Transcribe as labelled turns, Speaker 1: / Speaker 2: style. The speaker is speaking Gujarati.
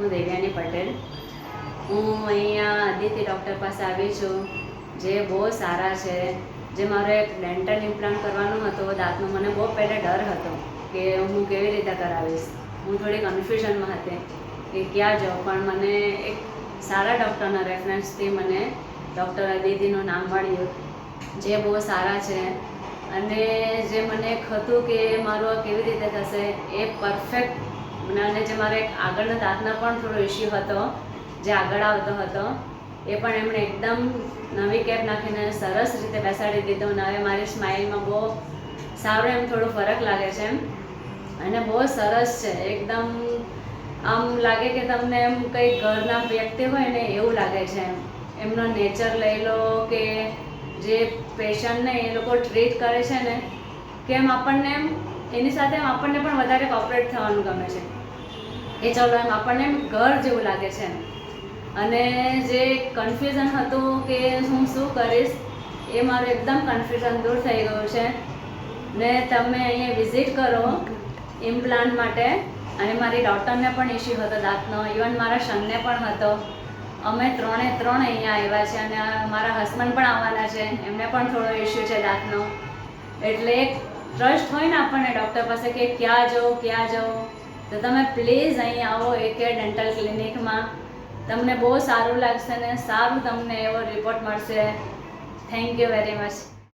Speaker 1: હું દેવ્યાની પટેલ. હું અહીંયા આદિત્ય ડૉક્ટર પાસે આવી છું, જે બહુ સારા છે. જે મારો એક ડેન્ટલ ઇમ્પ્લાન્ટ કરવાનો હતો દાંતનો, મને બહુ પહેલાં ડર હતો કે હું કેવી રીતે કરાવીશ. હું થોડી કન્ફ્યુઝનમાં હતી કે ક્યાં જાઉં, પણ મને એક સારા ડૉક્ટરના રેફરન્સથી મને ડૉક્ટર આદિત્યનું નામ મળ્યું, જે બહુ સારા છે. અને જે મને એક હતું કે મારું આ કેવી રીતે થશે એ પરફેક્ટ. અને જે મારે એક આગળના દાંતના પણ થોડો ઇસ્યુ હતો, જે આગળ આવતો હતો, એ પણ એમણે એકદમ નવી કેપ નાખીને સરસ રીતે બેસાડી દીધો. અને હવે મારી સ્માઇલમાં બહુ સારો એમ થોડો ફરક લાગે છે એમ. અને બહુ સરસ છે એકદમ. આમ લાગે કે તમને એમ કંઈ ઘરના વ્યક્તિ હોય ને એવું લાગે છે એમ. એમનો નેચર લઈ લો કે જે પેશન્ટને એ લોકો ટ્રીટ કરે છે ને, કે એમ આપણને એમ એની સાથે એમ આપણને પણ વધારે કોઓપરેટ થવાનું ગમે છે કે ચલો એમ આપણને એમ ઘર જેવું લાગે છે એમ. અને જે કન્ફ્યુઝન હતું કે હું શું કરીશ, એ મારું એકદમ કન્ફ્યુઝન દૂર થઈ ગયું છે. ને તમે અહીંયા વિઝિટ કરો ઇમ્પ્લાન્ટ માટે. અને મારી ડૉટરને પણ ઇસ્યુ હતો દાંતનો, ઇવન મારા સનને પણ હતો. અમે ત્રણે અહીંયા આવ્યા છે. અને મારા હસબન્ડ પણ આવવાના છે, એમને પણ થોડો ઇસ્યુ છે દાંતનો. એટલે એક ટ્રસ્ટ હોય ને આપણને ડૉક્ટર પાસે કે ક્યાં જવું, તો તમે પ્લીઝ અહીં આવો AK ડેન્ટલ ક્લિનિકમાં. તમને બહુ સારું લાગશે ને સારું તમને એવો રિપોર્ટ મળશે. Thank you very much.